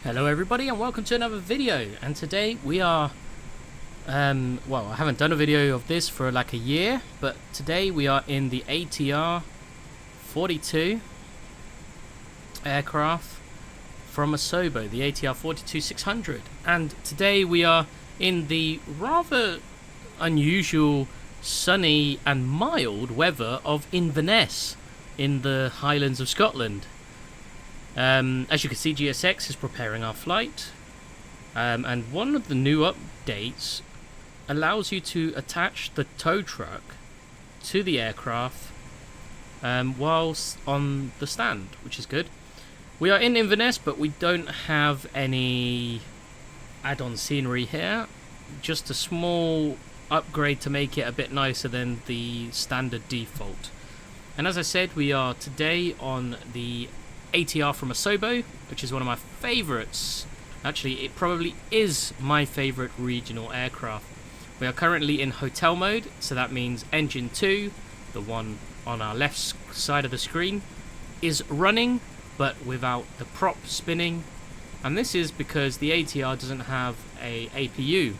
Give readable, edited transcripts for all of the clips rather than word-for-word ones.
Hello everybody and welcome to another video, and today we are well, I haven't done a video of this for like a year, but today we are in the ATR42 aircraft from Asobo, the ATR42-600, and today we are in the rather unusual sunny and mild weather of Inverness in the Highlands of Scotland. As you can see, GSX is preparing our flight, and one of the new updates allows you to attach the tow truck to the aircraft whilst on the stand, which is good. We are in Inverness, but we don't have any add-on scenery here, just a small upgrade to make it a bit nicer than the standard default. And as I said, we are today on the ATR from Asobo, which is one of my favourites. Actually, it probably is my favourite regional aircraft. We are currently in hotel mode, so that means engine 2, the one on our left side of the screen, is running, but without the prop spinning. And this is because the ATR doesn't have a APU.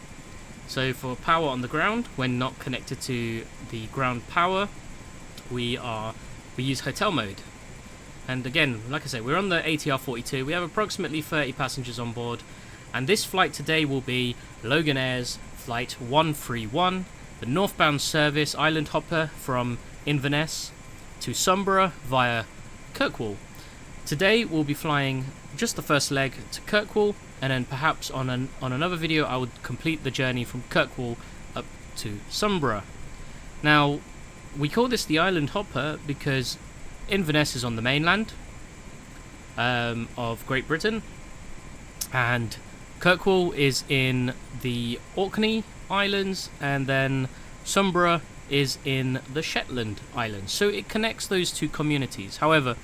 So for power on the ground, when not connected to the ground power, we use hotel mode. And again, like I say, we're on the ATR42. We have approximately 30 passengers on board, and this flight today will be Loganair's flight 131, the northbound service island hopper from Inverness to Sombra via Kirkwall. Today we'll be flying just the first leg to Kirkwall, and then perhaps on another video I would complete the journey from Kirkwall up to Sombra. Now, we call this the island hopper because Inverness is on the mainland of Great Britain, and Kirkwall is in the Orkney Islands, and then Sombra is in the Shetland Islands. So it connects those two communities. However,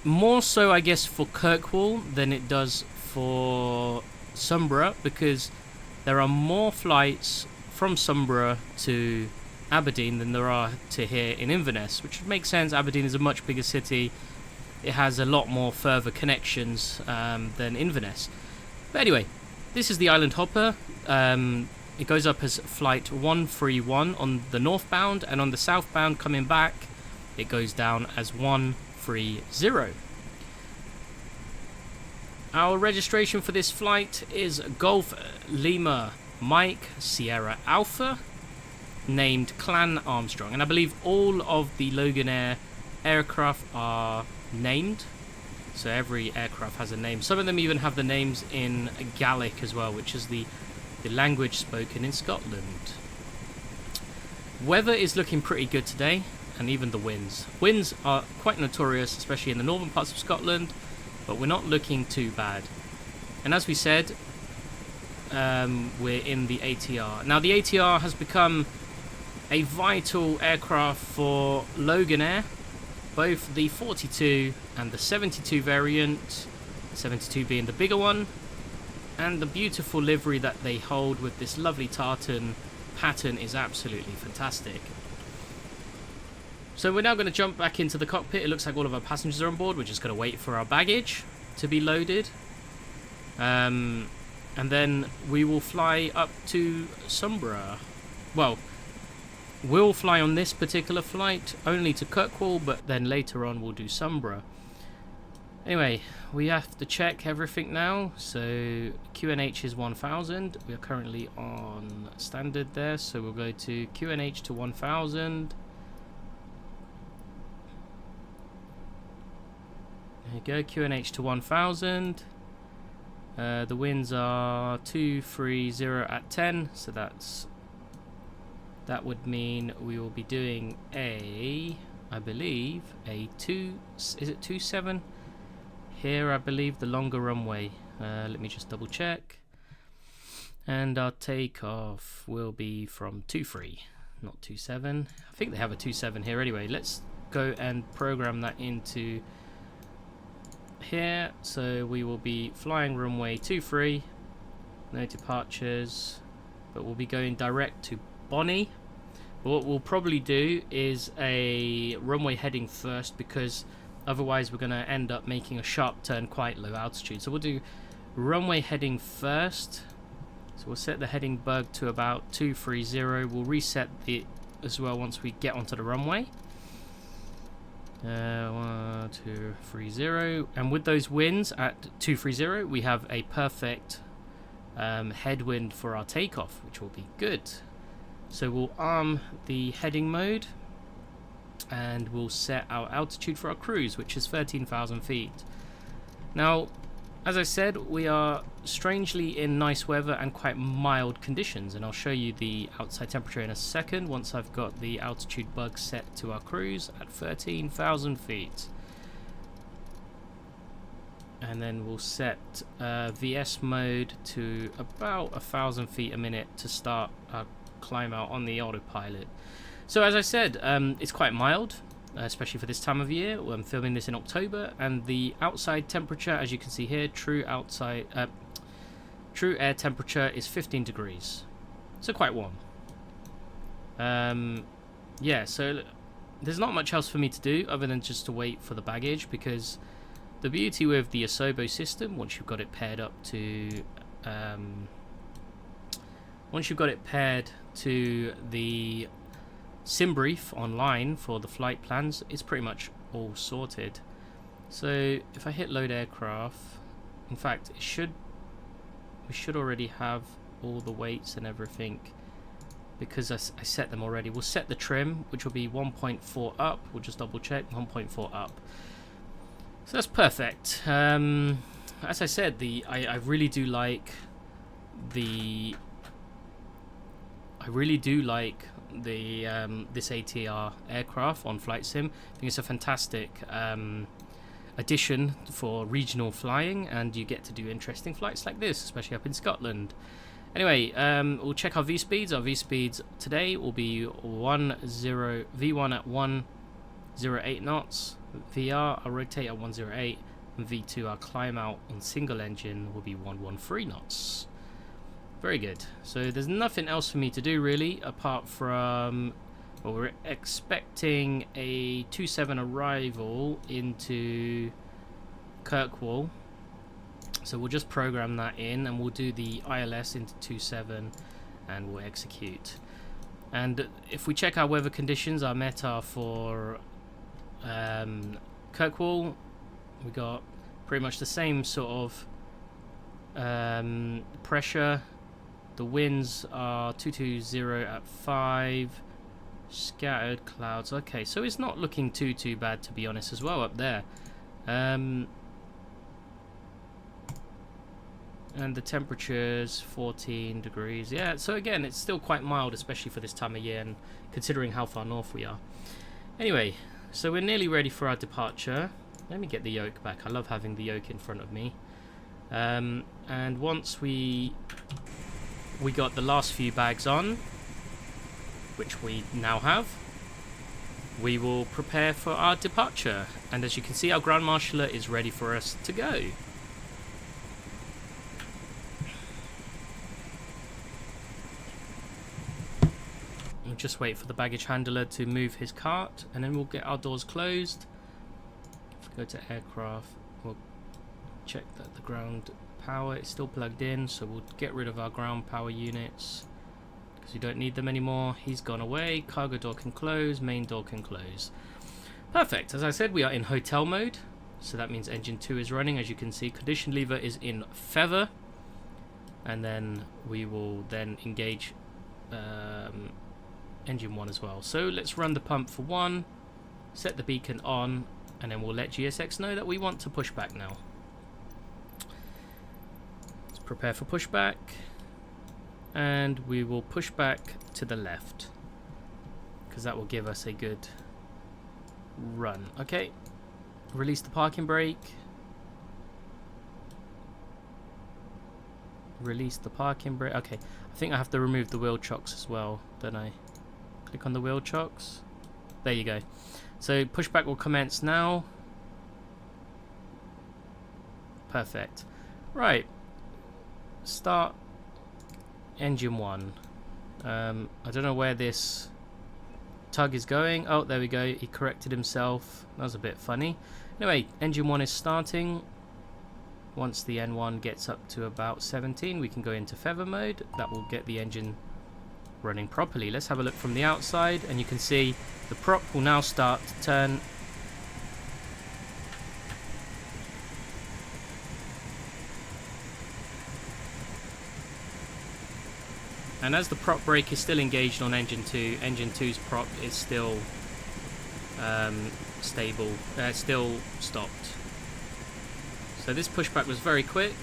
more so I guess for Kirkwall than it does for Sombra, because there are more flights from Sombra to Aberdeen than there are to here in Inverness, which would make sense. Aberdeen is a much bigger city. It has a lot more further connections than Inverness. But anyway, this is the island hopper. It goes up as flight 131 on the northbound, and on the southbound coming back it goes down as 130. Our registration for this flight is Golf Lima Mike Sierra Alpha, named Clan Armstrong, and I believe all of the Loganair aircraft are named, so every aircraft has a name. Some of them even have the names in Gaelic as well, which is the language spoken in Scotland. Weather is looking pretty good today, and even the winds are quite notorious, especially in the northern parts of Scotland, but we're not looking too bad. And as we said, we're in the ATR. Now the ATR has become a vital aircraft for Loganair, both the 42 and the 72 variant, 72 being the bigger one, and the beautiful livery that they hold with this lovely tartan pattern is absolutely fantastic. So we're now going to jump back into the cockpit. It looks like all of our passengers are on board. We're just going to wait for our baggage to be loaded, and then we will fly up to Sombra. Well, we'll fly on this particular flight only to Kirkwall, but then later on we'll do Sombra. Anyway, we have to check everything now. So QNH is 1000. We are currently on standard there, so we'll go to QNH to 1000. There you go, QNH to 1000. The winds are 230 at 10, so that would mean we will be doing I believe a 27 here, I believe, the longer runway. Let me just double check. And our takeoff will be from 23, not 27. I think they have a 27 here anyway. Let's go and program that into here. So we will be flying runway 23, no departures, but we'll be going direct to Bonnie. But what we'll probably do is a runway heading first, because Otherwise, we're going to end up making a sharp turn quite low altitude. So we'll do runway heading first. So we'll set the heading bug to about 230. We'll reset it as well once we get onto the runway. 230. And with those winds at 230, we have a perfect headwind for our takeoff, which will be good. So we'll arm the heading mode, and we'll set our altitude for our cruise, which is 13,000 feet. Now, as I said, we are strangely in nice weather and quite mild conditions, and I'll show you the outside temperature in a second once I've got the altitude bug set to our cruise at 13,000 feet. And then we'll set VS mode to about 1,000 feet a minute to start our climb out on the autopilot. So as I said, it's quite mild, especially for this time of year. I'm filming this in October, and the outside temperature, as you can see here, true air temperature is 15 degrees, so quite warm. Yeah, so there's not much else for me to do other than just to wait for the baggage, because the beauty with the Asobo system, once you've got it paired to the sim brief online for the flight plans, it's pretty much all sorted. So if I hit load aircraft, in fact we should already have all the weights and everything, because I set them already. We'll set the trim, which will be 1.4 up. We'll just double check, 1.4 up. So that's perfect. As I said, I really do like the this ATR aircraft on Flight Sim. I think it's a fantastic addition for regional flying, and you get to do interesting flights like this, especially up in Scotland. Anyway, we'll check our V-speeds. Our V-speeds today will be V1 at 108 knots, VR, I'll rotate at 108, and V2, our climb out on single engine, will be 113 knots. Very good. So there's nothing else for me to do really, apart from, well, we're expecting a 27 arrival into Kirkwall. So we'll just program that in, and we'll do the ILS into 27, and we'll execute. And if we check our weather conditions, our META for Kirkwall, we got pretty much the same sort of pressure. The winds are 220 at 5, scattered clouds. Okay, so it's not looking too bad, to be honest, as well up there. And the temperature's 14 degrees. Yeah, so again, it's still quite mild, especially for this time of year and considering how far north we are. Anyway, so we're nearly ready for our departure. Let me get the yoke back. I love having the yoke in front of me. And once we got the last few bags on, which we now have, we will prepare for our departure. And as you can see, our ground marshaller is ready for us to go. We'll just wait for the baggage handler to move his cart, and then we'll get our doors closed. If we go to aircraft, we'll check that the ground power is still plugged in, so we'll get rid of our ground power units because we don't need them anymore. He's gone away. Cargo door can close, main door can close. Perfect. As I said, we are in hotel mode, so that means engine 2 is running. As you can see, condition lever is in feather, and then we will then engage engine 1 as well. So let's run the pump for 1, set the beacon on, and then we'll let GSX know that we want to push back now. Let's prepare for pushback, and we will push back to the left because that will give us a good run. Okay, release the parking brake, release the parking brake. Okay, I think I have to remove the wheel chocks as well, don't I? Click on the wheel chocks. There you go. So pushback will commence now. Perfect. Right. Start engine 1. I don't know where this tug is going. Oh, there we go. He corrected himself. That was a bit funny. Anyway, engine 1 is starting. Once the N1 gets up to about 17, we can go into feather mode. That will get the engine running properly. Let's have a look from the outside, and you can see the prop will now start to turn. And as the prop brake is still engaged on engine 2, engine 2's prop is still stable, still stopped. So this pushback was very quick.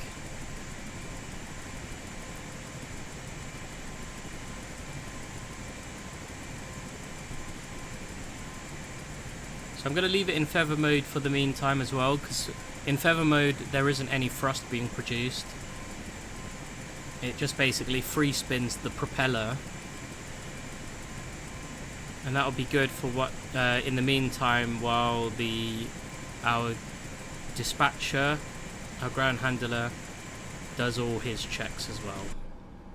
So I'm going to leave it in feather mode for the meantime as well, because in feather mode there isn't any thrust being produced. It just basically free spins the propeller, and that'll be good for what in the meantime while our dispatcher, our ground handler, does all his checks as well.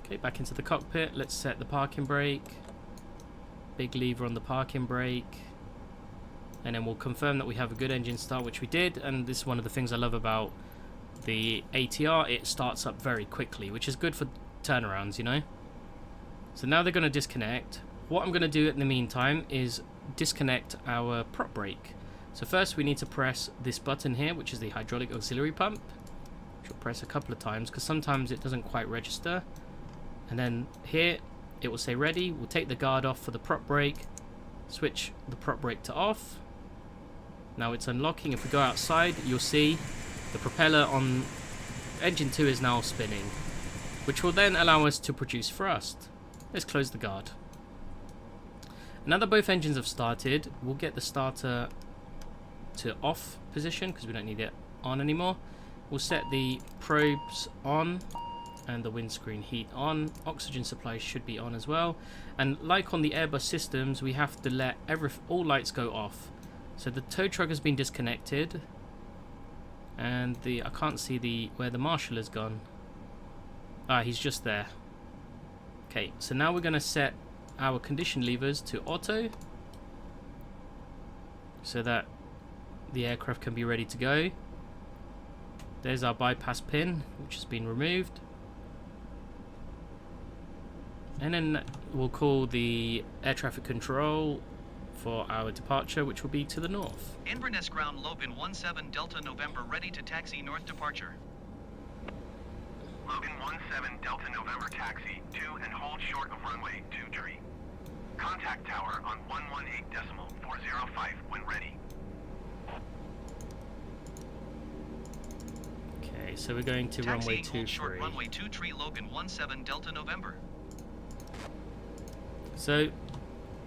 Okay, back into the cockpit. Let's set the parking brake. Big lever on the parking brake, and then we'll confirm that we have a good engine start, which we did. And this is one of the things I love about the ATR. It starts up very quickly, which is good for turnarounds, you know. So now they're going to disconnect. What I'm going to do in the meantime is disconnect our prop brake. So first we need to press this button here, which is the hydraulic auxiliary pump, which we'll press a couple of times because sometimes it doesn't quite register. And then here it will say ready. We'll take the guard off for the prop brake, switch the prop brake to off. Now it's unlocking. If we go outside, you'll see the propeller on engine 2 is now spinning, which will then allow us to produce thrust. Let's close the guard. Now that both engines have started, we'll get the starter to off position because we don't need it on anymore. We'll set the probes on and the windscreen heat on. Oxygen supply should be on as well. And like on the Airbus systems, we have to let all lights go off. So the tow truck has been disconnected, and I can't see where the marshal has gone. Ah, he's just there. Okay, so now we're going to set our condition levers to auto so that the aircraft can be ready to go. There's our bypass pin, which has been removed. And then we'll call the air traffic control for our departure, which will be to the north. Inverness ground Logan 17 Delta November ready to taxi north departure. Logan 17 Delta November taxi 2 and hold short of runway 23. Contact tower on 118.405 when ready. Okay, so we're going to taxi runway hold short 23. runway 23 Logan 17 Delta November. So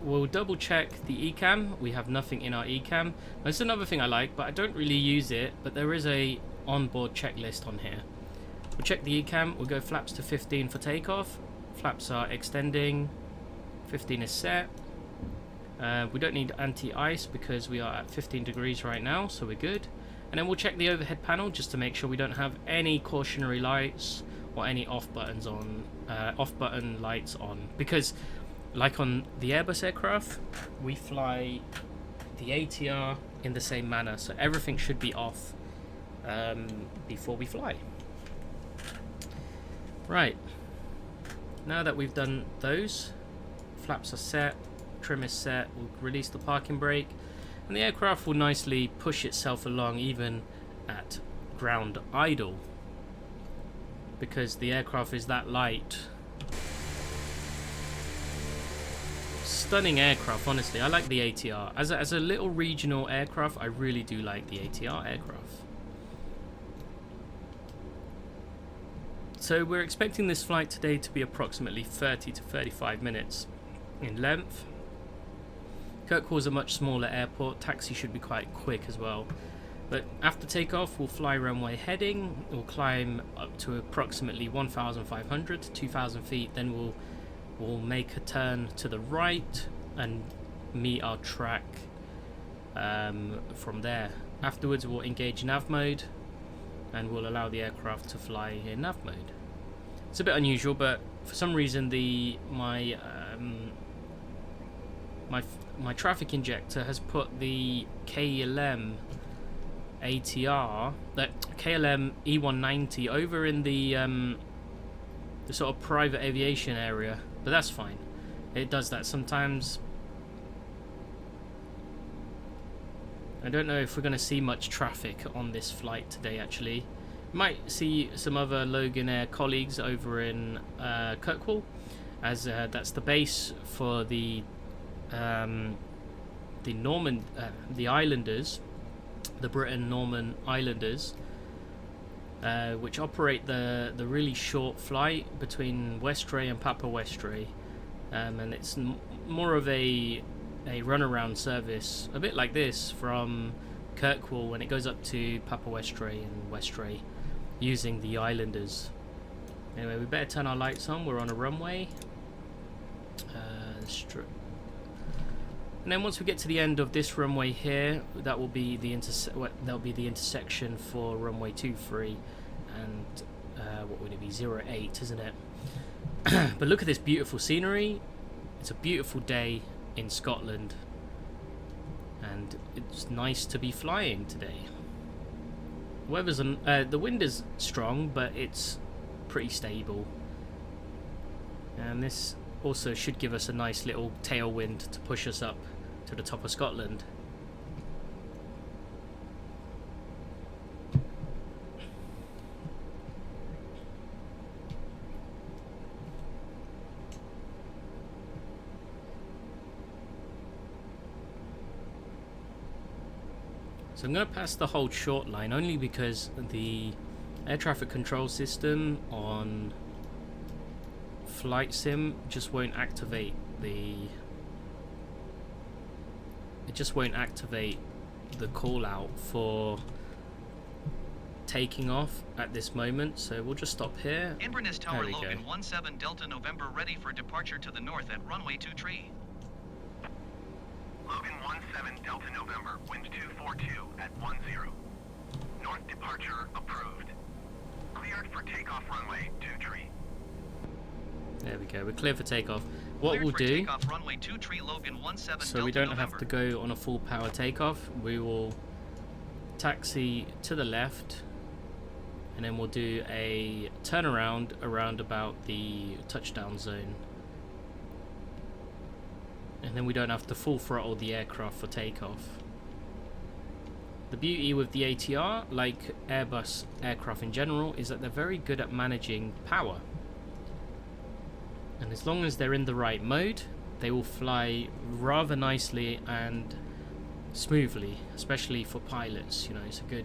we'll double check the ECAM. We have nothing in our ECAM. That's another thing I like, but I don't really use it, but there is a onboard checklist on here. We'll check the ECAM. We'll go flaps to 15 for takeoff. Flaps are extending. 15 is set. We don't need anti-ice because we are at 15 degrees right now, so we're good. And then we'll check the overhead panel just to make sure we don't have any cautionary lights or any off-button lights on, because like on the Airbus aircraft, we fly the ATR in the same manner, so everything should be off before we fly. Right, now that we've done those, flaps are set, trim is set, we'll release the parking brake, and the aircraft will nicely push itself along even at ground idle, because the aircraft is that light. Stunning aircraft, honestly. I like the ATR. As a little regional aircraft, I really do like the ATR aircraft. So we're expecting this flight today to be approximately 30 to 35 minutes in length. Kirkwall is a much smaller airport. Taxi should be quite quick as well. But after takeoff, we'll fly runway heading. We'll climb up to approximately 1,500 to 2,000 feet. Then we'll make a turn to the right and meet our track from there. Afterwards, we'll engage nav mode and we'll allow the aircraft to fly in nav mode. It's a bit unusual, but for some reason my my traffic injector has put the KLM ATR, that KLM E190 over in the sort of private aviation area, but that's fine. It does that sometimes. I don't know if we're going to see much traffic on this flight today, actually. Might see some other Loganair colleagues over in Kirkwall, as that's the base for the Islanders, the Britain-Norman Islanders, which operate the really short flight between Westray and Papa Westray, and it's more of a runaround service, a bit like this from Kirkwall when it goes up to Papa Westray and Westray, using the Islanders. Anyway, we better turn our lights on. We're on a runway. And then once we get to the end of this runway here, that will be the intersection for runway 23 and what would it be, 08, isn't it? But look at this beautiful scenery. It's a beautiful day in Scotland, and it's nice to be flying today. Weather's the wind is strong, but it's pretty stable, and this also should give us a nice little tailwind to push us up to the top of Scotland. So I'm going to pass the hold short line only because the air traffic control system on Flight Sim just won't activate the call out for taking off at this moment, so we'll just stop here. Inverness Tower Logan 17 Delta November ready for departure to the north at runway 23. Logan 17 Delta November, wind 242 at 10. North departure approved. Cleared for takeoff runway 23. There we go, we're clear for takeoff. What we'll do, takeoff, runway 23, Logan 17 so we don't have to go on a full power takeoff, we will taxi to the left, and then we'll do a turnaround around about the touchdown zone. And then we don't have to full throttle the aircraft for takeoff. The beauty with the ATR, like Airbus aircraft in general, is that they're very good at managing power. And as long as they're in the right mode, they will fly rather nicely and smoothly, especially for pilots. You know, it's a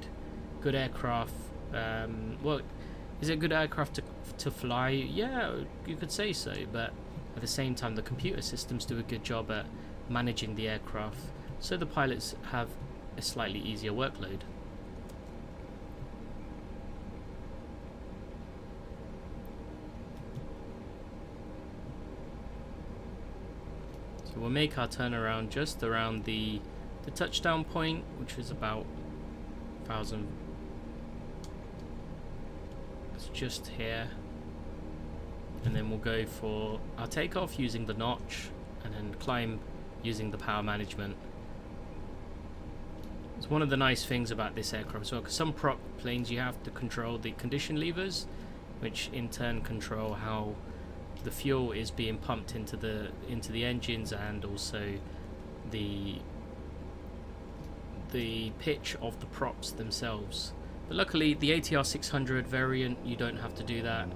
good aircraft. Well, is it a good aircraft to fly? Yeah, you could say so, but at the same time, the computer systems do a good job at managing the aircraft, so the pilots have a slightly easier workload. So we'll make our turnaround just around the touchdown point, which is about 1,000. It's just here. And then we'll go for our takeoff using the notch, and then climb using the power management. It's one of the nice things about this aircraft as well, because some prop planes you have to control the condition levers, which in turn control how the fuel is being pumped into the engines, and also the pitch of the props themselves. But luckily the ATR600 variant, you don't have to do that,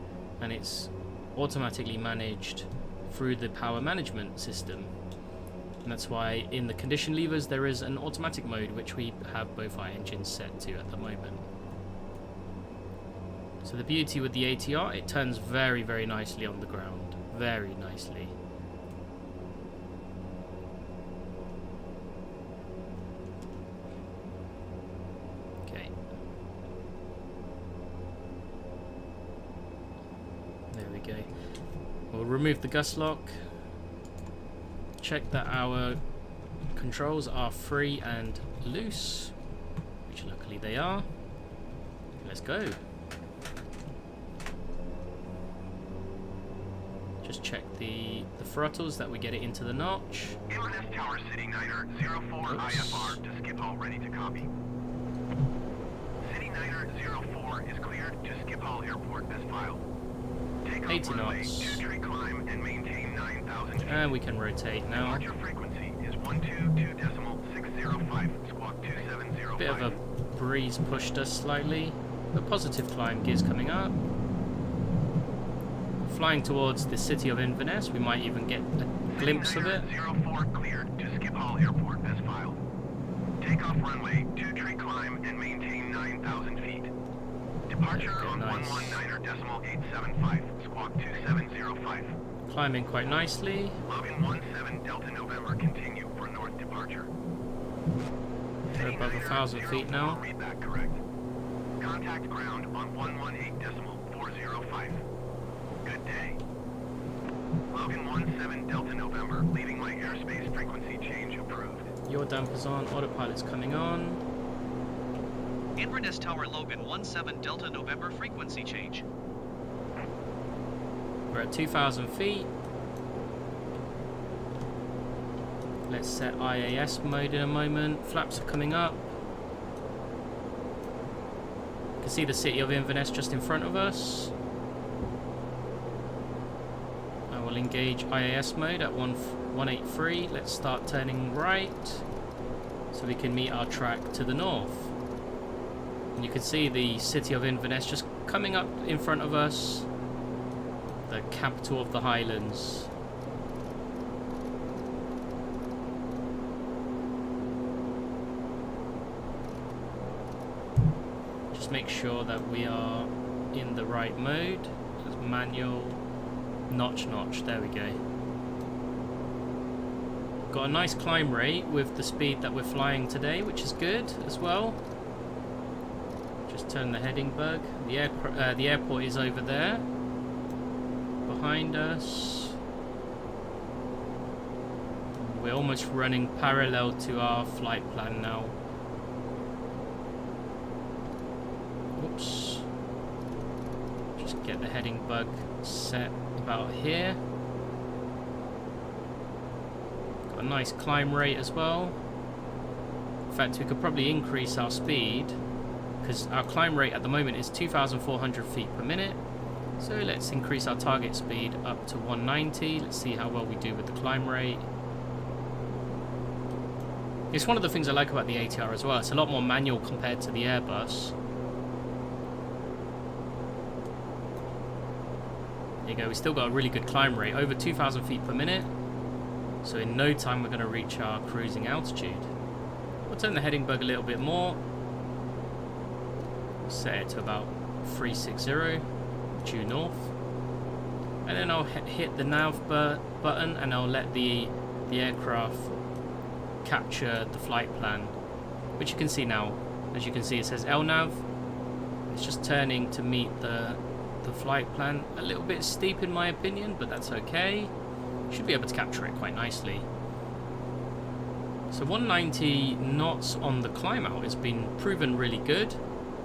and it's automatically managed through the power management system, and that's why in the condition levers there is an automatic mode, which we have both our engines set to at the moment. So the beauty with the ATR, it turns very, very nicely on the ground, very nicely. Okay, there we go. We'll remove the gust lock, check that our controls are free and loose, which luckily they are. Let's go. just check the throttles that we get it into the notch. Inverness Tower City Niner 04 IFR to Schiphol, ready to copy. City Niner 04 is cleared to Schiphol Airport as filed. Take off 80 runway knots. 23 climb and maintain 9,000 feet. And we can rotate now. Departure frequency is 122.605, squawk 2705. Bit of a breeze pushed us slightly. But positive climb gears coming up. Flying towards the city of Inverness. We might even get a glimpse of it. 04 cleared to Schiphol Airport as filed. Take off runway 23 climb and maintain 9,000 feet. Departure on nice. 119.875, squawk 2705. Climbing quite nicely. Logan 17 Delta November, continue for north departure. We're above 1,000 feet now. Readback correct. Contact ground on 118.405. Good day. Logan 17 Delta November, leaving my airspace frequency change approved. Your dampers on, autopilot's coming on. Inverness Tower Logan 17 Delta November frequency change. We're at 2,000 feet. Let's set IAS mode in a moment. Flaps are coming up. You can see the city of Inverness just in front of us. I will engage IAS mode at 183. Let's start turning right so we can meet our track to the north. And you can see the city of Inverness just coming up in front of us. The capital of the Highlands. Just make sure that we are in the right mode. There's manual, notch, there we go. Got a nice climb rate with the speed that we're flying today, which is good as well. Just turn the heading bug. The airport is over there. Behind us. We're almost running parallel to our flight plan now. Oops. Just get the heading bug set about here. Got a nice climb rate as well. In fact, we could probably increase our speed because our climb rate at the moment is 2,400 feet per minute. So let's increase our target speed up to 190. Let's see how well we do with the climb rate. It's one of the things I like about the ATR as well. It's a lot more manual compared to the Airbus. There you go, we still got a really good climb rate, over 2,000 feet per minute. So in no time we're going to reach our cruising altitude. We'll turn the heading bug a little bit more. Set it to about 360. Due north, and then I'll hit the nav button and I'll let the aircraft capture the flight plan, which you can see now. As you can see, it says LNAV. It's just turning to meet the flight plan. A little bit steep in my opinion, but that's okay. Should be able to capture it quite nicely. So 190 knots on the climb out has been proven really good.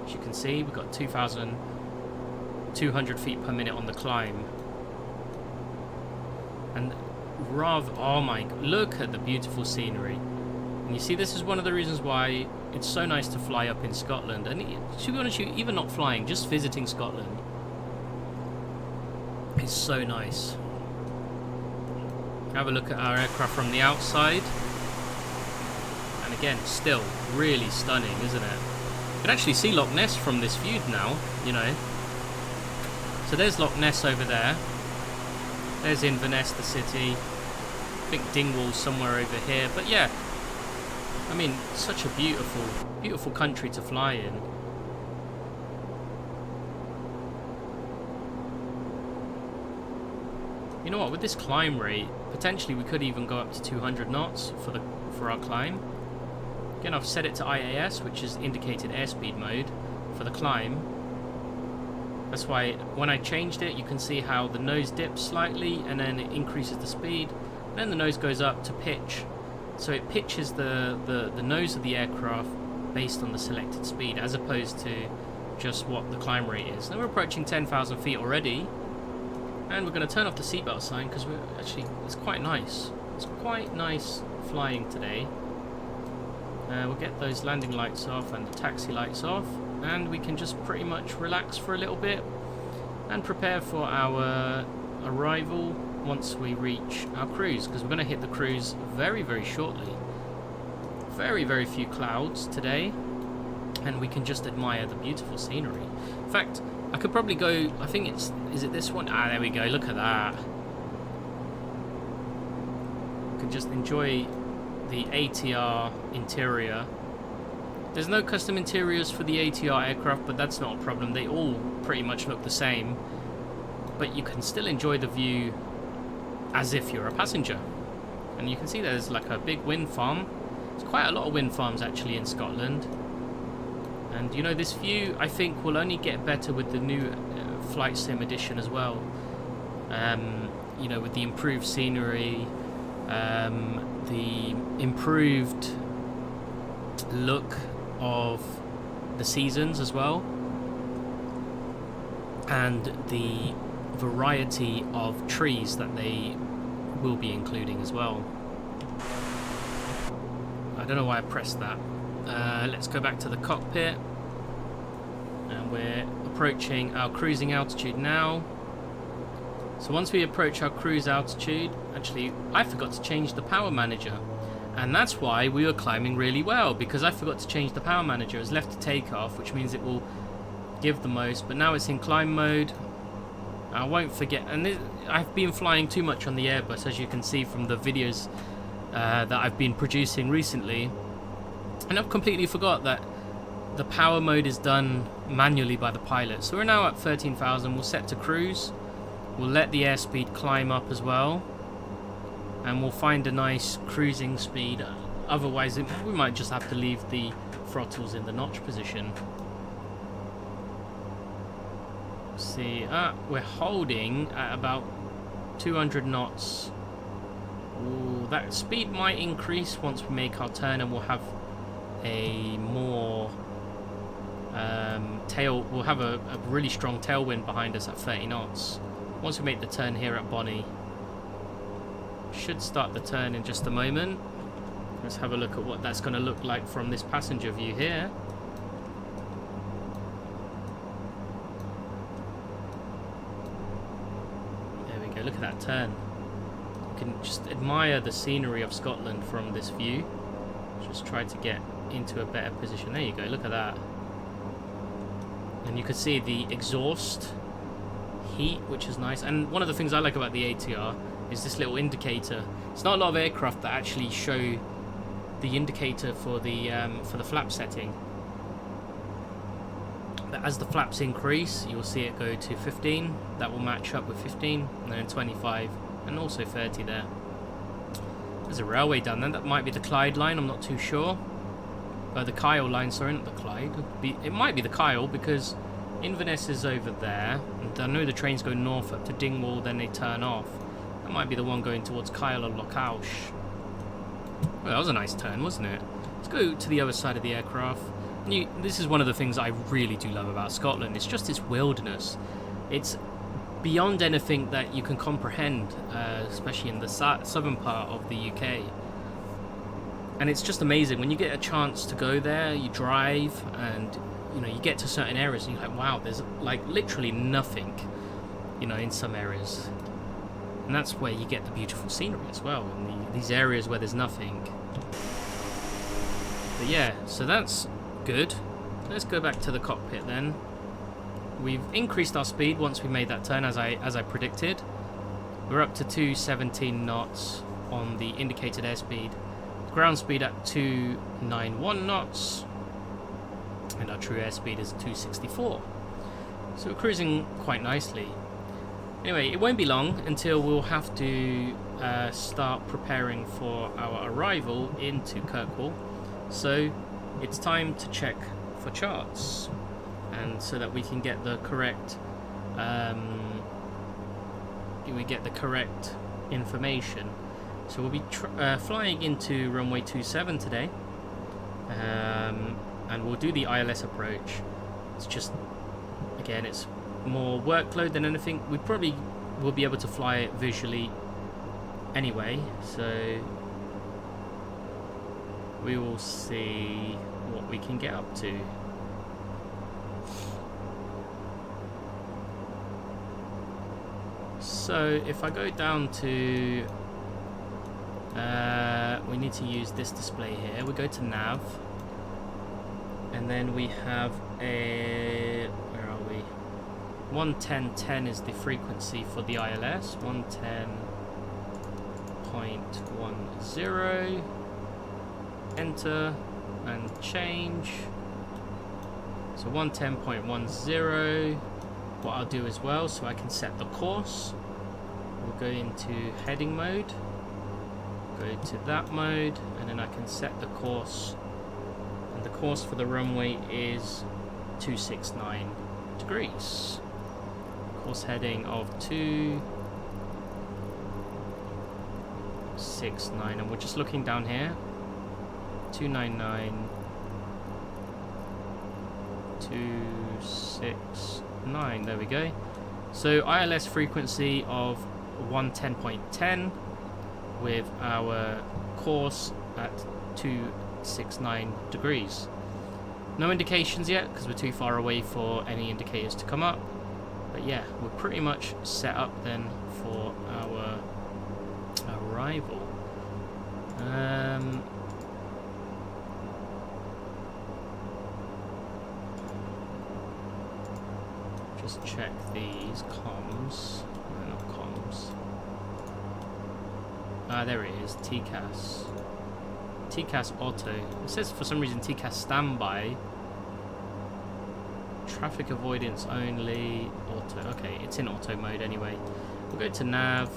As you can see, we've got 2,200 feet per minute on the climb. And oh my, look at the beautiful scenery. And you see, this is one of the reasons why it's so nice to fly up in Scotland. And to be honest, even not flying, just visiting Scotland is so nice. Have a look at our aircraft from the outside. And again, still really stunning, isn't it? You can actually see Loch Ness from this view now, you know. So there's Loch Ness over there. There's Inverness, the city. I think Dingwall's somewhere over here. But yeah, I mean, such a beautiful, beautiful country to fly in. You know what, with this climb rate, potentially we could even go up to 200 knots for our climb. Again, I've set it to IAS, which is indicated airspeed mode for the climb. That's why when I changed it, you can see how the nose dips slightly and then it increases the speed. And then the nose goes up to pitch. So it pitches the nose of the aircraft based on the selected speed as opposed to just what the climb rate is. Now we're approaching 10,000 feet already. And we're going to turn off the seatbelt sign because we're actually, it's quite nice. It's quite nice flying today. We'll get those landing lights off and the taxi lights off, and we can just pretty much relax for a little bit and prepare for our arrival once we reach our cruise, because we're going to hit the cruise very, very shortly. Very, very few clouds today, and we can just admire the beautiful scenery. In fact, I could probably go, I think it's, is it this one? Ah, there we go, look at that. We can just enjoy the ATR interior. There's no custom interiors for the ATR aircraft, but that's not a problem. They all pretty much look the same, but you can still enjoy the view as if you're a passenger. And you can see there's like a big wind farm. There's quite a lot of wind farms actually in Scotland. And you know, this view I think will only get better with the new Flight Sim edition as well. You know, with the improved scenery, the improved look of the seasons as well, and the variety of trees that they will be including as well. I don't know why I pressed that. Let's go back to the cockpit, and we're approaching our cruising altitude now. So once we approach our cruise altitude, actually I forgot to change the power manager, and that's why we were climbing really well, because I forgot to change the power manager. It was left to take off, which means it will give the most, but now it's in climb mode. I won't forget, and I've been flying too much on the Airbus, as you can see from the videos that I've been producing recently, and I've completely forgot that the power mode is done manually by the pilot. So we're now at 13,000, we'll set to cruise. We'll let the airspeed climb up as well, and we'll find a nice cruising speed. Otherwise we might just have to leave the throttles in the notch position. See, we're holding at about 200 knots. Ooh, that speed might increase once we make our turn, and we'll have a more we'll have a really strong tailwind behind us at 30 knots. Once we make the turn here at Bonnie, should start the turn in just a moment. Let's have a look at what that's going to look like from this passenger view here. There we go, look at that turn. You can just admire the scenery of Scotland from this view. Just try to get into a better position. There you go, look at that. And you can see the exhaust heat, which is nice. And one of the things I like about the ATR is this little indicator. It's not a lot of aircraft that actually show the indicator for the flap setting, but as the flaps increase, you'll see it go to 15. That will match up with 15, and then 25, and also 30 there. There's a railway down there. That might be the Clyde line, I'm not too sure. The Kyle line, sorry, not the Clyde. It might be the Kyle, because Inverness is over there, and I know the trains go north up to Dingwall, then they turn off. That might be the one going towards Kyle or Lochaush. Well, that was a nice turn, wasn't it? Let's go to the other side of the aircraft. This is one of the things I really do love about Scotland. It's just its wilderness. It's beyond anything that you can comprehend, especially in the southern part of the UK. And it's just amazing when you get a chance to go there. You drive, and you know, you get to certain areas and you're like, wow, there's like literally nothing, you know, in some areas. And that's where you get the beautiful scenery as well, in these areas where there's nothing. But yeah, so that's good. Let's go back to the cockpit then. We've increased our speed once we made that turn, as I predicted. We're up to 217 knots on the indicated airspeed. Ground speed at 291 knots, and our true airspeed is 264. So we're cruising quite nicely. Anyway, it won't be long until we'll have to start preparing for our arrival into Kirkwall. So it's time to check for charts, and so that we can get the correct information. So we'll be flying into runway 27 today, and we'll do the ILS approach. It's just, again, it's more workload than anything. We probably we'll be able to fly it visually anyway, so we will see what we can get up to. So if I go down to we need to use this display here. We go to nav, and then we have a, where are we, 110.10 is the frequency for the ILS. 110.10, enter and change. So 110.10. what I'll do as well, so I can set the course, we'll go into heading mode, go to that mode, and then I can set the course, and the course for the runway is 269 degrees. Course heading of 269, and we're just looking down here, 299, 269, there we go. So ILS frequency of 110.10 with our course at 269 degrees. No indications yet because we're too far away for any indicators to come up, but yeah, we're pretty much set up then for our arrival. Just check these comms. No, not comms. Ah, there it is. TCAS. TCAS auto. It says for some reason TCAS standby. Traffic avoidance only. Auto. Okay, it's in auto mode anyway. We'll go to nav.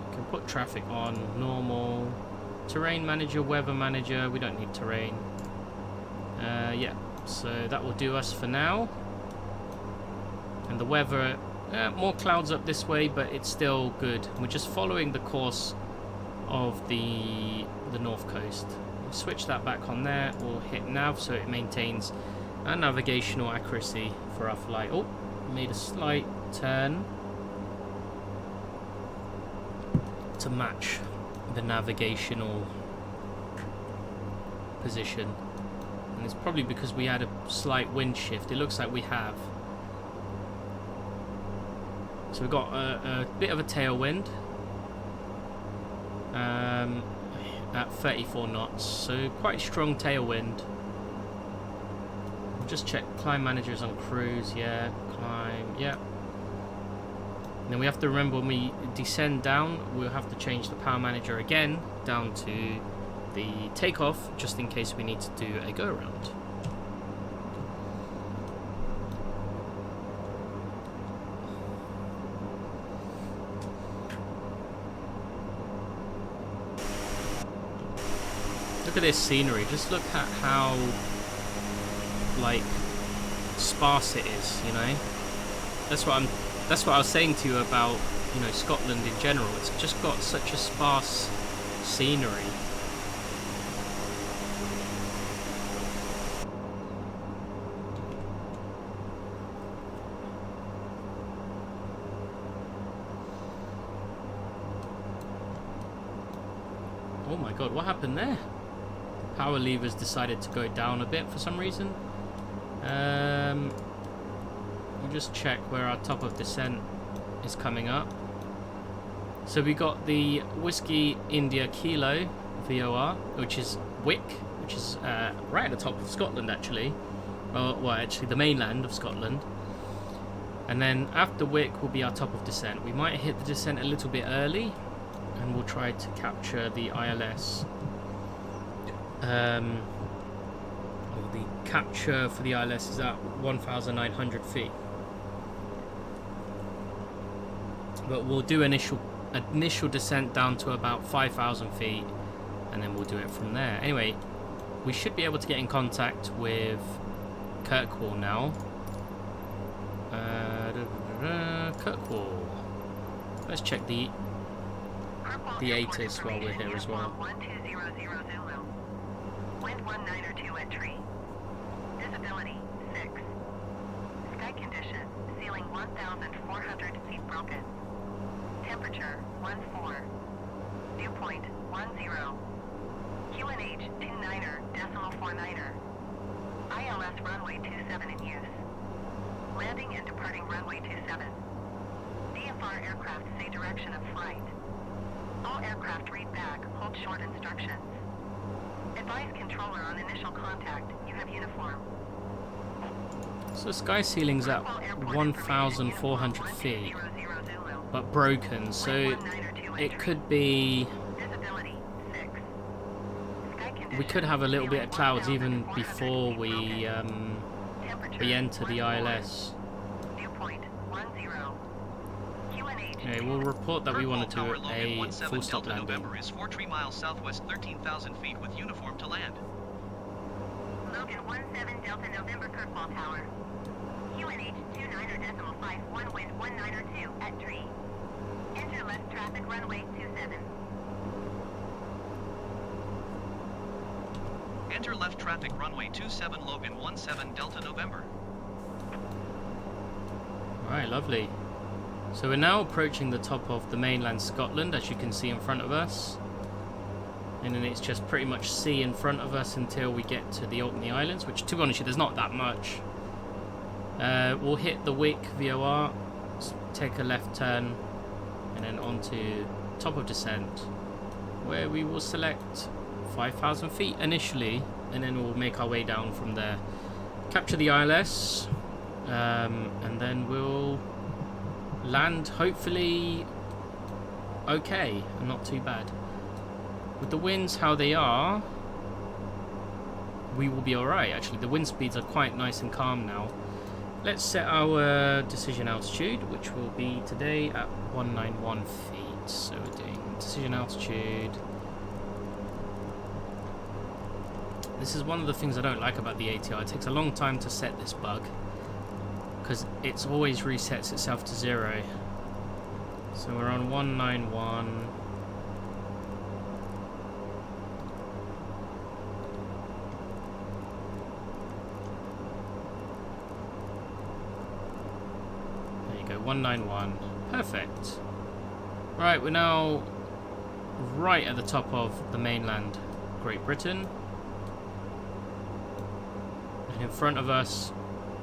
You can put traffic on normal. Terrain manager, weather manager. We don't need terrain. Yeah, so that will do us for now. And the weather, more clouds up this way, but it's still good. We're just following the course of the north coast. We'll switch that back on there. We'll hit nav so it maintains our navigational accuracy for our flight. Oh, made a slight turn to match the navigational position. And it's probably because we had a slight wind shift. It looks like we have. So we've got a bit of a tailwind at 34 knots. So quite strong tailwind. Just check climb managers on cruise. Yeah, climb. Yeah. And then we have to remember when we descend down, we'll have to change the power manager again down to the takeoff, just in case we need to do a go around. Look at this scenery. Just look at how like sparse it is. You know, that's what I was saying to you about, you know, Scotland in general. It's just got such a sparse scenery. Oh my god, what happened there? Power levers decided to go down a bit for some reason. We'll just check where our top of descent is coming up. So we got the Whiskey India Kilo VOR, which is Wick, which is right at the top of Scotland actually. Well, actually the mainland of Scotland. And then after Wick will be our top of descent. We might hit the descent a little bit early, and we'll try to capture the ILS. The capture for the ILS is at 1,900 feet. But we'll do initial descent down to about 5,000 feet, and then we'll do it from there. Anyway, we should be able to get in contact with Kirkwall now. Kirkwall. Let's check the ATIS while we're here as well. 1200 Zulu. Wind 19 or 2 entry. Visibility 6. 1,400 feet broken. Temperature 14. Dew point 10. QNH 29er decimal 49er. ILS runway 27 in use. Landing and departing runway 27. DFR aircraft say direction of flight. All aircraft read back, hold short instructions. Advise controller on initial contact, you have uniform. So sky ceiling's at 1,400 feet, but broken, so it could be... We could have a little bit of clouds even before we enter the ILS. Okay, we'll report that we want to do a full stop landing. November is 43 miles southwest, 13,000 feet with uniform to land. Logan 17 Delta November Kirkwall Tower. QNH 29er decimal 51 wind 192 at tree. Enter left traffic runway 27. Enter left traffic runway 27 Logan 17 Delta November. Alright, lovely. So we're now approaching the top of the mainland Scotland, as you can see in front of us. And then it's just pretty much sea in front of us until we get to the Orkney Islands, which, to be honest, there's not that much. We'll hit the Wick VOR, take a left turn, and then onto top of descent, where we will select 5,000 feet initially, and then we'll make our way down from there. Capture the ILS, and then we'll land, hopefully, okay, and not too bad. With the winds how they are, we will be alright. Actually, the wind speeds are quite nice and calm now. Let's set our decision altitude, which will be today at 191 feet. So we're doing decision altitude. This is one of the things I don't like about the ATR. It takes a long time to set this bug, because it's always resets itself to 0. So we're on 191. There you go, 191. Perfect. Right, we're now right at the top of the mainland Great Britain. And in front of us,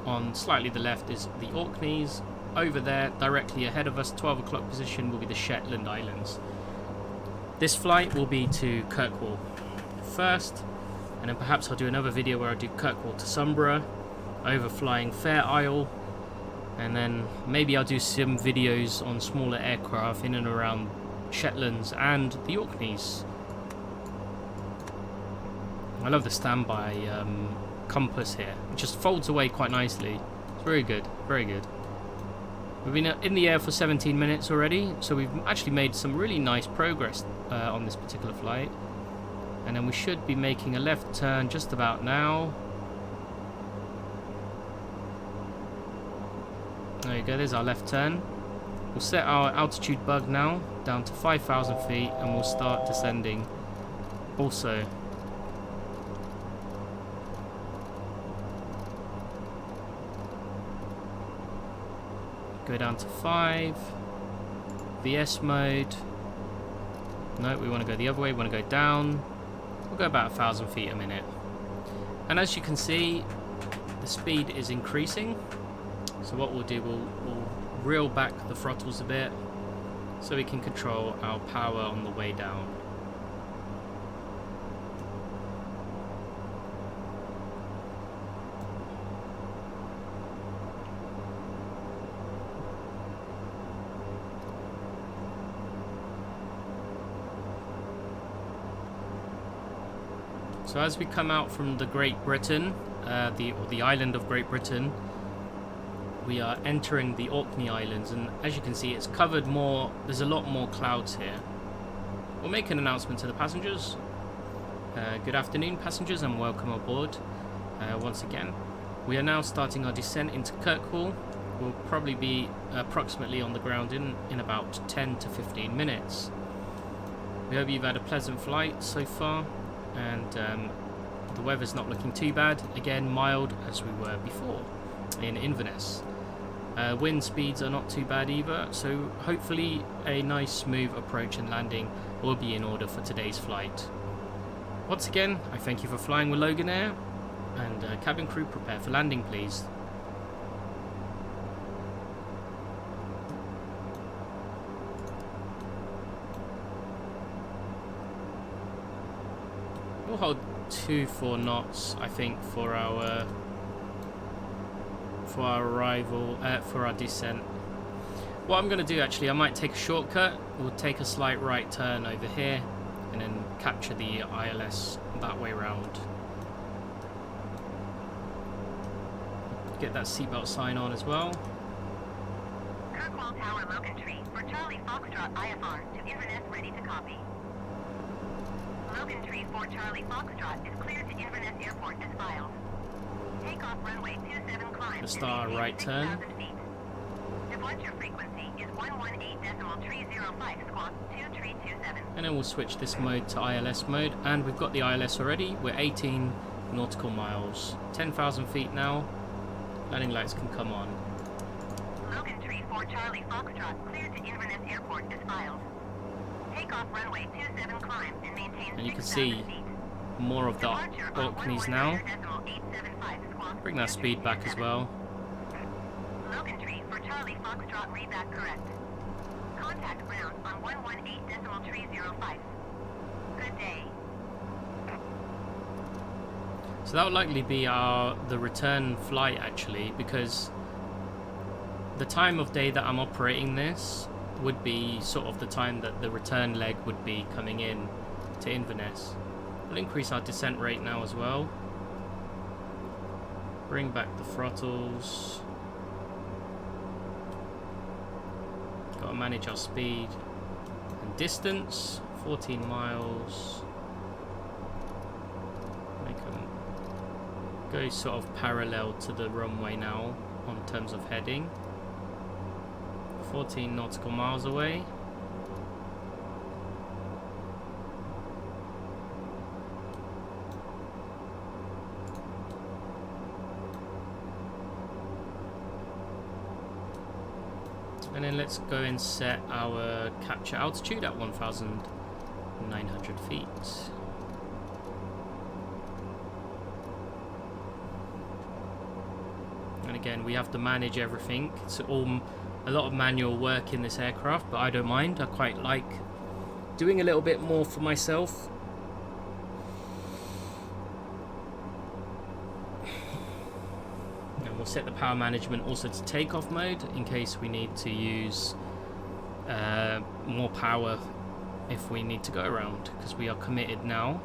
on slightly the left, is the Orkneys. Over there, directly ahead of us, 12 o'clock position, will be the Shetland Islands. This flight will be to Kirkwall first, and then perhaps I'll do another video where I do Kirkwall to Sombra, overflying Fair Isle, and then maybe I'll do some videos on smaller aircraft in and around Shetlands and the Orkneys. I love the standby compass here. It just folds away quite nicely. It's very good, very good. We've been in the air for 17 minutes already, so we've actually made some really nice progress on this particular flight. And then we should be making a left turn just about now. There you go, there's our left turn. We'll set our altitude bug now down to 5,000 feet, and we'll start descending also. Go down to 5. VS mode. No, we want to go the other way. We want to go down. We'll go about 1,000 feet a minute. And as you can see, the speed is increasing. So what we'll do, we'll reel back the throttles a bit so we can control our power on the way down. So as we come out from the Great Britain, the island of Great Britain, we are entering the Orkney Islands, and as you can see, it's covered more. There's a lot more clouds here. We'll make an announcement to the passengers. Good afternoon, passengers, and welcome aboard once again. We are now starting our descent into Kirkwall. We'll probably be approximately on the ground in about 10 to 15 minutes. We hope you've had a pleasant flight so far, and the weather's not looking too bad. Again, mild as we were before in Inverness. Wind speeds are not too bad either, so hopefully a nice smooth approach and landing will be in order for today's flight. Once again, I thank you for flying with Loganair, and cabin crew, prepare for landing please. We'll hold 24 knots, I think, for our arrival, for our descent. What I'm going to do actually, I might take a shortcut. We'll take a slight right turn over here and then capture the ILS that way round. Get that seatbelt sign on as well. Kirkwall Tower Logan Tree for Charlie Foxtrot IFR to Inverness ready to copy. Logan Tree for Charlie Foxtrot is cleared to Inverness Airport as filed. Takeoff runway 27 climb. The star right turn. Feet. Departure frequency is 118.305 squawk 2327. And then we'll switch this mode to ILS mode, and we've got the ILS already. We're 18 nautical miles, 10,000 feet now. Landing lights can come on. Logan Tree for Charlie Foxtrot cleared to Inverness Airport as filed. Takeoff runway 27 climb and maintain. And you can see more of the balconies now. Bring that speed back as well. Logan Tree for Charlie Foxtrot, read that correct. Contact ground on 118.305. Good day. So that would likely be the return flight actually, because the time of day that I'm operating this would be sort of the time that the return leg would be coming in to Inverness. We'll increase our descent rate now as well. Bring back the throttles. Got to manage our speed and distance. 14 miles. Make them go sort of parallel to the runway now on terms of heading. 14 nautical miles away. And then let's go and set our capture altitude at 1,900 feet. And again, we have to manage everything. It's all a lot of manual work in this aircraft, but I don't mind. I quite like doing a little bit more for myself. And we'll set the power management also to takeoff mode in case we need to use more power if we need to go around, because we are committed now.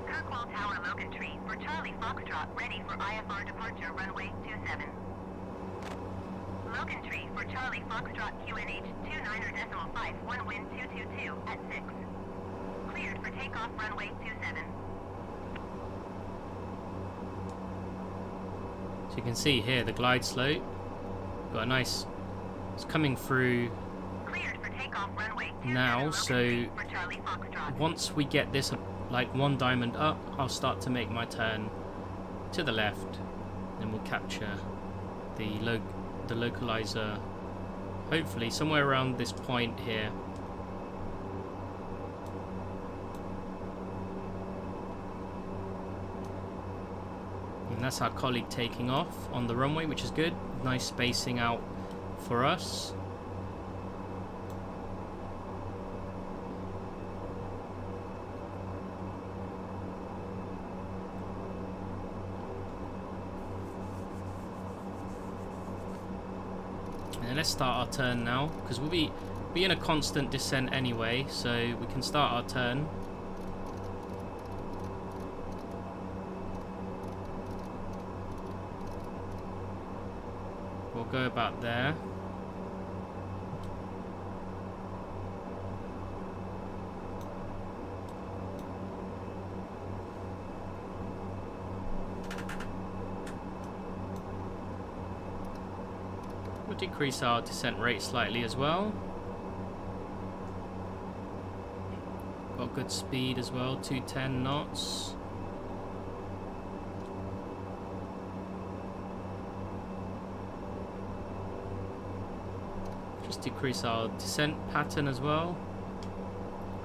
Kirkwall Tower Logan Tree for Charlie Foxtrot ready for IFR departure runway 27. Logan Tree for Charlie Foxtrot QNH 29.51 wind 222 at 6. Cleared for takeoff runway 27. So you can see here the glide slope. Got a nice, it's coming through Cleared for takeoff runway 27 now, Logan so Tree for Charlie Foxtrot. once we get this like one diamond up, I'll start to make my turn to the left, and we'll capture the localizer, hopefully somewhere around this point here. And that's our colleague taking off on the runway, which is good. Nice spacing out for us. And let's start our turn now, because we'll be in a constant descent anyway, so we can start our turn. We'll go about there. We'll decrease our descent rate slightly as well. good speed as well, 210 knots. Just decrease our descent pattern as well,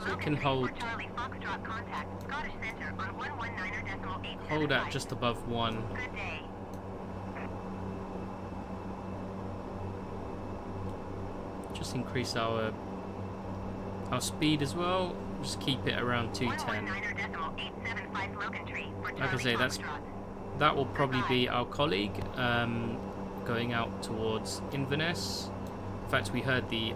so it can hold at just above 1. Good day. Just increase our speed as well. Just keep it around 210. Like I say, that will probably be our colleague going out towards Inverness. In fact, we heard the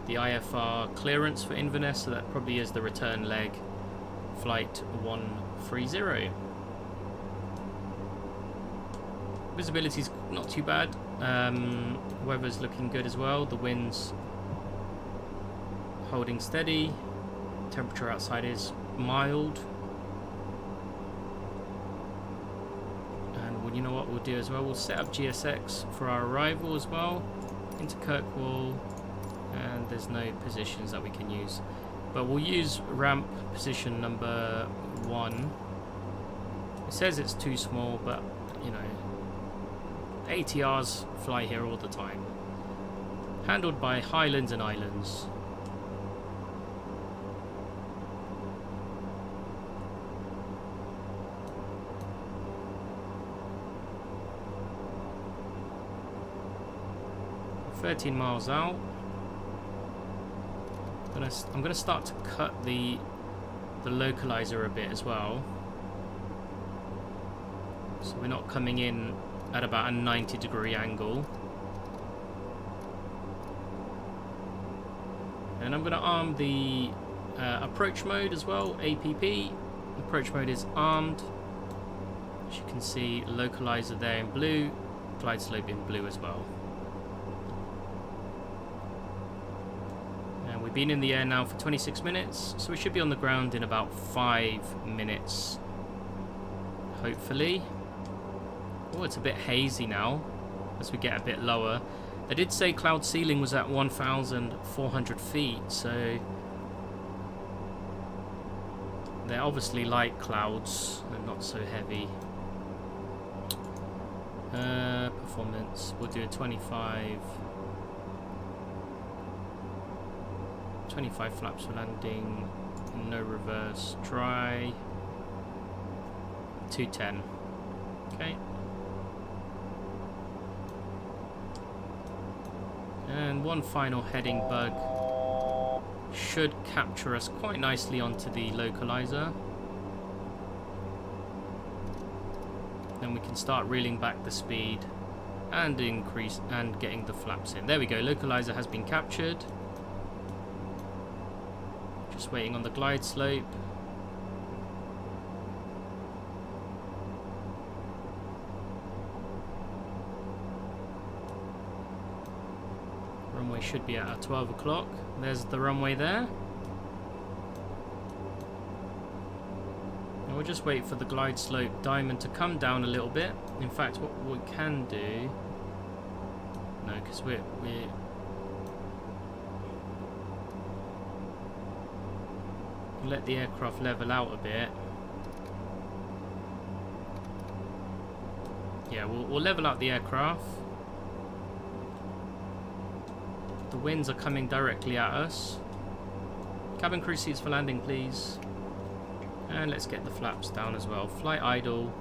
IFR clearance for Inverness, so that probably is the return leg, flight 130. Visibility's not too bad. Weather's looking good as well. The wind's holding steady. Temperature outside is mild. And well, you know what we'll do as well? We'll set up GSX for our arrival as well into Kirkwall. And there's no positions that we can use, but we'll use ramp position number 1. It says it's too small, but you know, ATRs fly here all the time, handled by Highlands and Islands. We're 13 miles out. I'm gonna start to cut the localizer a bit as well, so we're not coming in at about a 90-degree angle. And I'm gonna arm the approach mode as well. APP approach mode is armed. As you can see, localizer there in blue, glide slope in blue as well. We've been in the air now for 26 minutes, so we should be on the ground in about 5 minutes, hopefully. Oh, it's a bit hazy now as we get a bit lower. They did say cloud ceiling was at 1,400 feet, so they're obviously light clouds and not so heavy. Performance, we'll do a 25 flaps for landing, no reverse, dry, 210. Okay. And one final heading bug should capture us quite nicely onto the localizer. Then we can start reeling back the speed and increase and getting the flaps in. There we go, localizer has been captured. Just waiting on the glide slope. Runway should be at 12 o'clock. There's the runway there. And we'll just wait for the glide slope diamond to come down a little bit. In fact, what we can do... No, because we're let the aircraft level out a bit. Yeah, we'll level out the aircraft. The winds are coming directly at us. Cabin crew seats for landing, please. And let's get the flaps down as well. Flight idle.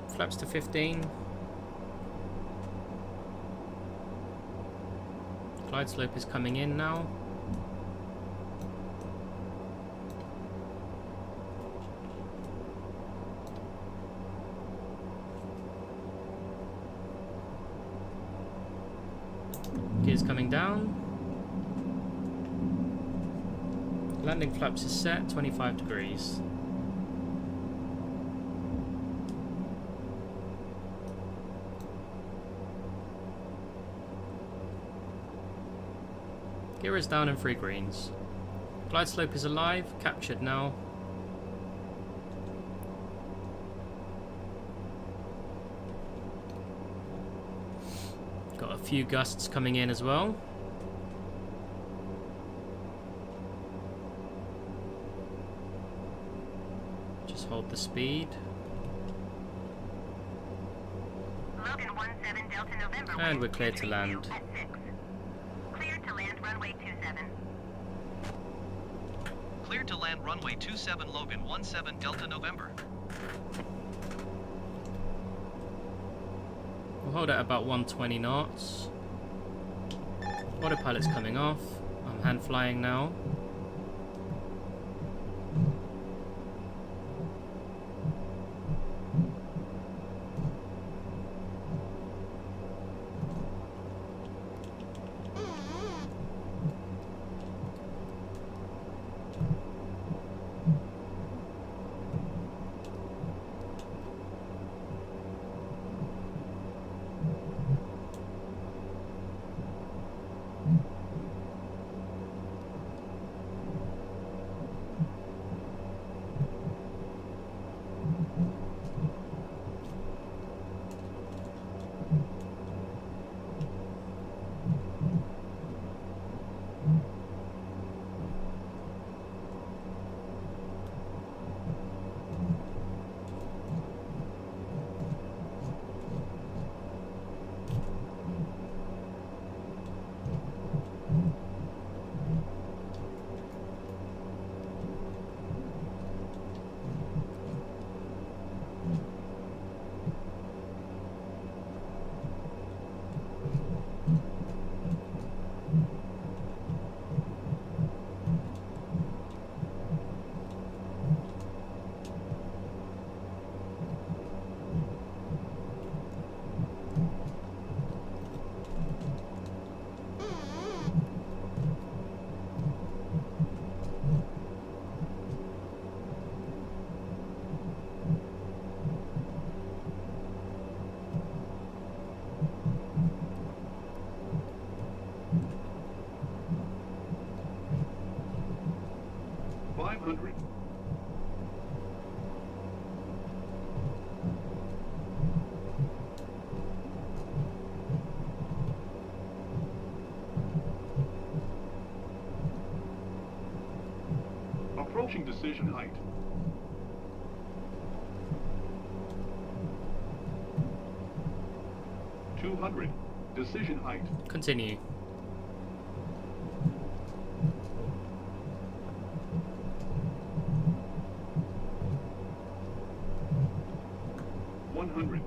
Flaps to 15. Glide slope is coming in now. Gears coming down. Landing flaps is set, 25 degrees. Gear is down and 3 greens. Glide slope is alive, captured now. few gusts coming in as well. Just hold the speed. Logan 17 Delta November. And we're cleared to land. At 6. Cleared to land runway 27. Cleared to land runway 27 Logan 17 Delta November. We'll hold at about 120 knots. Autopilot's coming off. I'm hand flying now. Approaching decision height. (200) decision height. Continue. (100)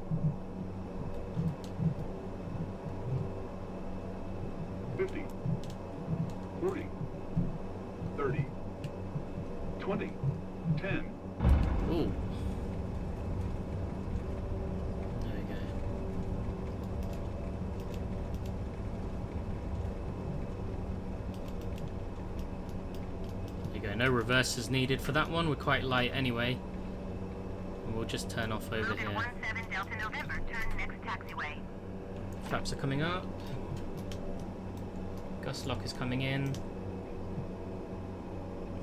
50, 40, 30, 20, 10. Ooh. There we go. There you go. No reverses needed for that one. We're quite light anyway. And we'll just turn off over Logan here. 17 Delta November. Turn next taxiway. Flaps are coming up. Gust lock is coming in.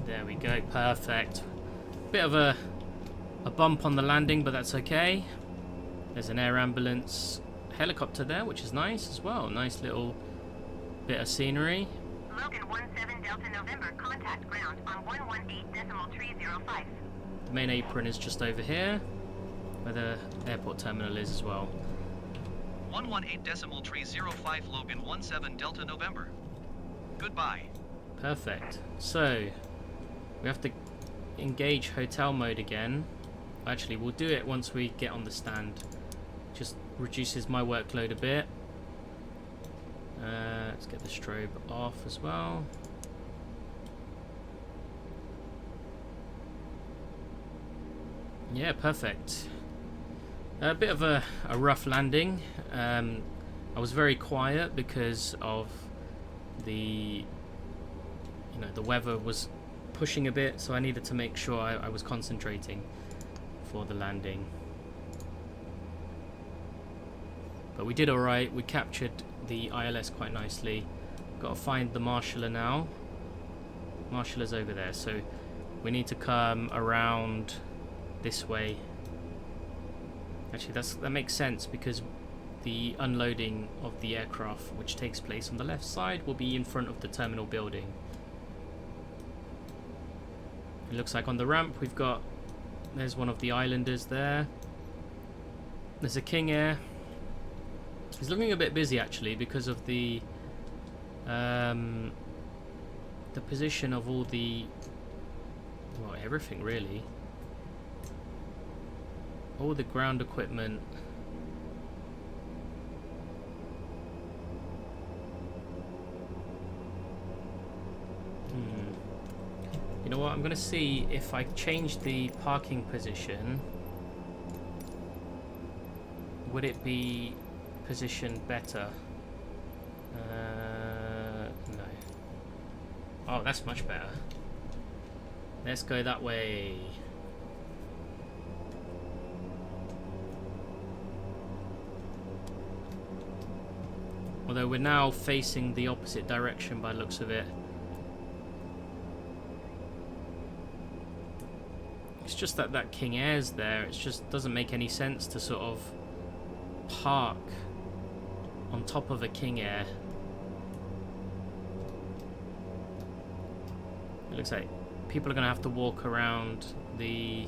There we go, perfect. Bit of a bump on the landing, but that's okay. There's an air ambulance helicopter there, which is nice as well. Nice little bit of scenery. Logan 17 Delta November. Contact ground on 118.305. The main apron is just over here, where the airport terminal is as well. 118.305 Logan 17 Delta November. Goodbye. Perfect. So, we have to engage hotel mode again. Actually, we'll do it once we get on the stand. Just reduces my workload a bit. Let's get the strobe off as well. Yeah, perfect. A bit of a rough landing. I was very quiet because of the weather was pushing a bit, so I needed to make sure I was concentrating for the landing. But we did alright. We captured the ILS quite nicely. Got to find the marshaller now. Marshaller's over there, so we need to come around this way. Actually, that makes sense because the unloading of the aircraft, which takes place on the left side, will be in front of the terminal building. It looks like on the ramp we've got, there's one of the islanders there. There's a King Air. He's looking a bit busy actually because of the position of all the, well, everything really. All the ground equipment. You know what, I'm gonna see if I change the parking position, would it be positioned better? No. Oh, that's much better. Let's go that way. Although we're now facing the opposite direction by the looks of it. It's just that that King Air's there. It just doesn't make any sense to sort of park on top of a King Air. It looks like people are going to have to walk around the...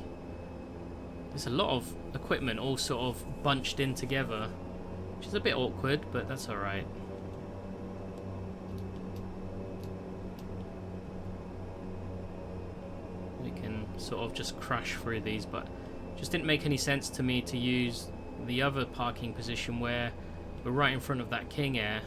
There's a lot of equipment all sort of bunched in together, which is a bit awkward, but that's alright. We can sort of just crash through these, but it just didn't make any sense to me to use the other parking position where we're right in front of that King Air.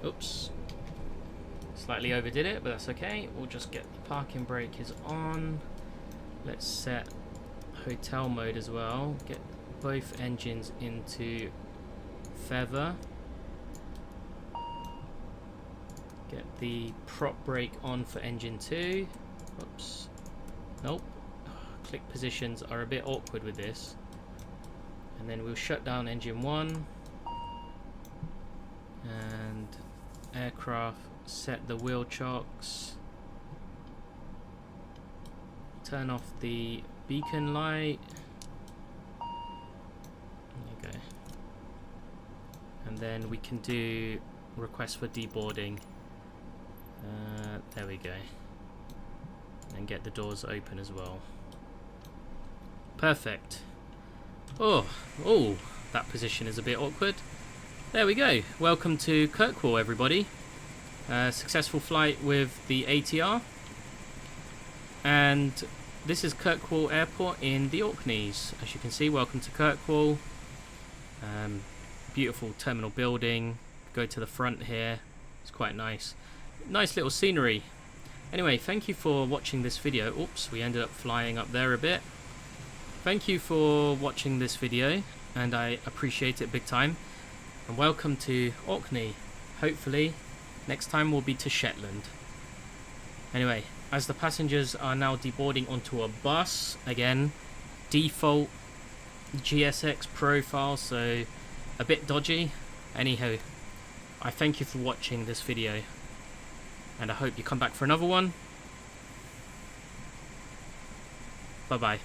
Oops. Slightly overdid it, but that's okay. We'll just get the parking brake is on. Let's set hotel mode as well. Get both engines into feather. Get the prop brake on for engine 2. Oops. Nope. Click positions are a bit awkward with this. And then we'll shut down engine 1. And aircraft, set the wheel chocks. Turn off the beacon light. There you go. And then we can do request for deboarding. There we go. And get the doors open as well. Perfect. Oh, that position is a bit awkward. There we go. Welcome to Kirkwall, everybody. Successful flight with the ATR. And this is Kirkwall Airport in the Orkneys. As you can see, welcome to Kirkwall. Beautiful terminal building. Go to the front here. It's quite nice. Nice little scenery. Anyway, thank you for watching this video. Oops, we ended up flying up there a bit. Thank you for watching this video, and I appreciate it big time. And welcome to Orkney. Hopefully, next time we'll be to Shetland. Anyway, as the passengers are now deboarding onto a bus, again, default GSX profile, so a bit dodgy. Anyhow, I thank you for watching this video, and I hope you come back for another one. Bye bye.